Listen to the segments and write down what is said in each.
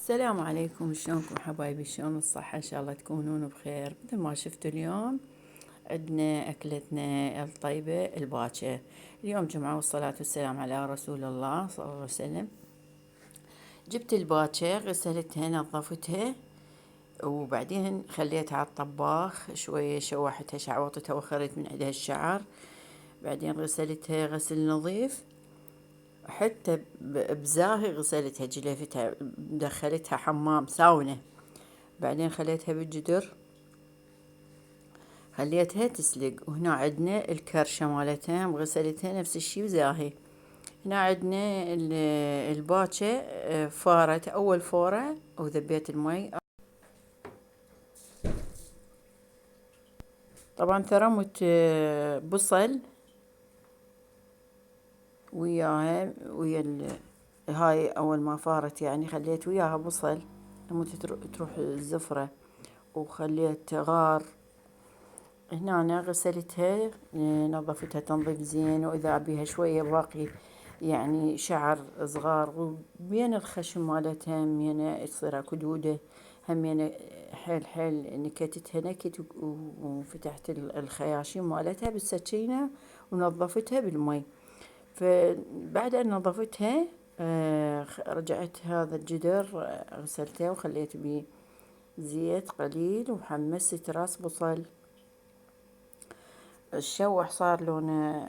السلام عليكم، شلونكم حبايبي؟ شلون الصحة؟ إن شاء الله تكونون بخير. مثل ما شفتوا اليوم عندنا أكلتنا الطيبة الباكة. اليوم جمعة والصلاة والسلام على رسول الله صلى الله عليه وسلم. جبت الباكة، غسلتها نظفتها، وبعدين خليتها على الطباخ شوية، شوحتها شعوطتها وخرت من عندها الشعر. بعدين غسلتها غسل نظيف، حتى بزاهي غسلتها، جلفتها، دخلتها حمام ساونة. بعدين خليتها بالجدر، خليتها تسلق. وهنا عندنا الكرشة مالتها غسلتها نفس الشي وزاهي. هنا عندنا الباكة، فارت أول فورة وذبيت المي. طبعا ثرمت بصل وياها، هاي أول ما فارت يعني خليت وياها بصل لمدة تروح الزفرة، وخليت غار. هنا غسلتها، نظفتها تنظيف زين، وإذا بيها شوية باقي يعني شعر صغار وبين الخشم مالتها همينة تصير اكو دودة، همينة حيل نكتتها نكت، وفتحت الخياشيم مالتها بالسكينة ونظفتها بالمي. فبعد أن نظفتها رجعت هذا الجدر، غسلته وخليت بيه زيت قليل وحمست راس بصل. الشوح صار لونه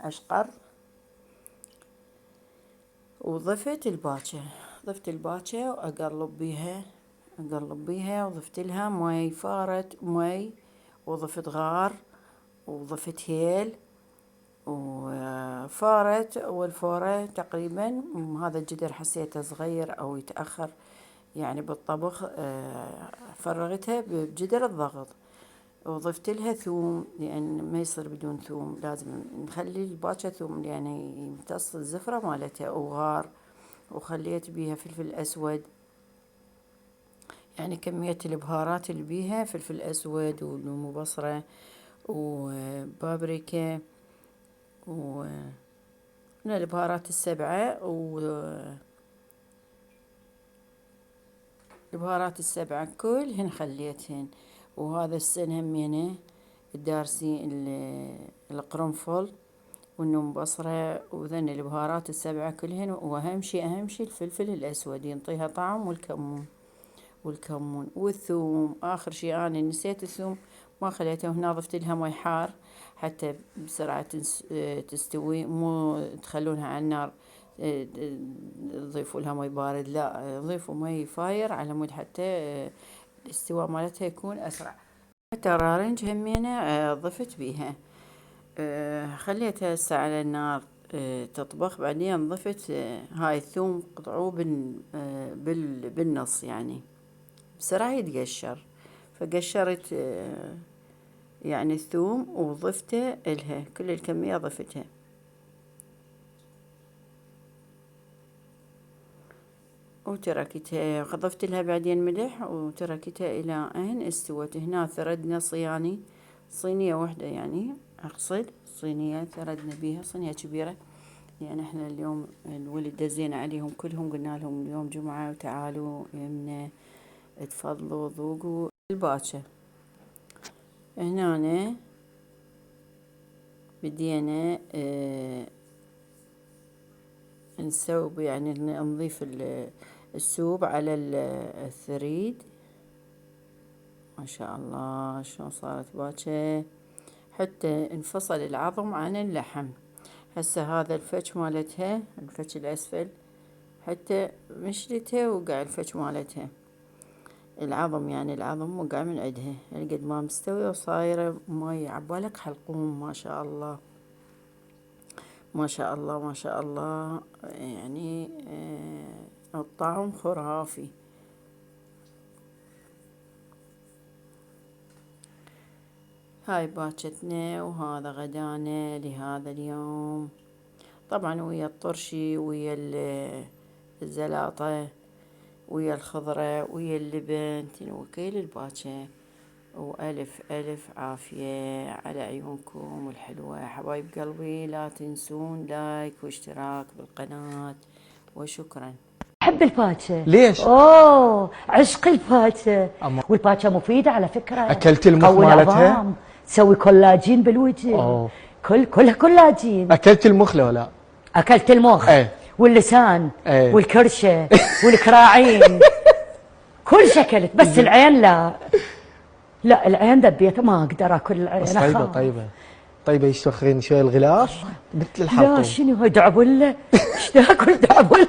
أشقر، وضفت الباكة. ضفت الباكة وأقلب بيها وضفت لها مي، فارت مي، وضفت غار، وضفت هيل، وفارت أول فورة تقريبا. هذا الجدر حسيته صغير أو يتأخر يعني بالطبخ، فرغتها بجدر الضغط. وضفت لها ثوم، لأن ما يصير بدون ثوم، لازم نخلي الباكة ثوم لأن يمتص الزفرة مالتها، وغار. وخليت بيها فلفل أسود، يعني كمية البهارات اللي بيها فلفل أسود ولوم بصرة وبابريكا من البهارات السبعة، البهارات السبعة كلهن خليتهن. وهذا السن همينه الدارسي القرنفل والنوم بصرة وذن البهارات السبعة كلهن. وأهم شي الفلفل الأسود ينطيها طعم، والكمون والثوم. آخر شي أنا نسيت الثوم ما خليته. هنا ضفت لها مي حار حتى بسرعة تستوي، مو تخلونها على النار تضيفوا لها مي بارد، لا، ضيفوا مي فاير على مود حتى الاستواء مالتها يكون أسرع. الترارنج همينة ضفت بيها، خليتها هسه على النار تطبخ. بعدين ضفت هاي الثوم قطعوه بالنص يعني بسرعة يتقشر. فقشرت يعني الثوم وضفته إلها، كل الكمية ضفتها. وتركتها، ضفت لها بعدين ملح وتركتها إلى أن استوت. هنا ثردنا صينية واحدة، يعني أقصد صينية ثردنا بيها، صينية كبيرة، يعني احنا اليوم الولد دزينا عليهم كلهم، قلنا لهم اليوم جمعة وتعالوا يمنا تفضلوا ذوقوا الباكة. هنا بدينا نسوي يعني نضيف السوب على الثريد. ما شاء الله شلون صارت باكة، حتى انفصل العظم عن اللحم. هسه هذا الفتش مالتها، الفتش الأسفل، حتى مشلتها وقع الفتش مالتها، العظم يعني العظم وقع من عندها، يعني قد ما مستوية وصايرة مي عبالك حلقوم. ما شاء الله ما شاء الله ما شاء الله، يعني الطعم خرافي. هاي باكتنا وهذا غدانا لهذا اليوم. طبعا ويا الطرشي ويا الزلاطة ويا الخضرة ويا اللبن تنوكيل الباكة. وألف ألف عافية على عيونكم الحلوة حبايب قلبي. لا تنسون لايك واشتراك بالقناة، وشكرا. احب الفاكهه. ليش؟ اوه عشق الفاكهه. والفاكهه مفيده على فكره. اكلت المخ مالتها؟ تسوي كولاجين بالوجه. كلها كولاجين. اكلت المخ لو لا؟ اكلت المخ. واللسان. والكرشه. والكراعين. كل شكلت، بس العين لا. لا العين ذبيتها، ما اقدر اكل العين. بس طيبه ايش توخرين شوي الغلاف مثل الحلقوم. لا شنو دعبله؟ ايش تاكل دعبله؟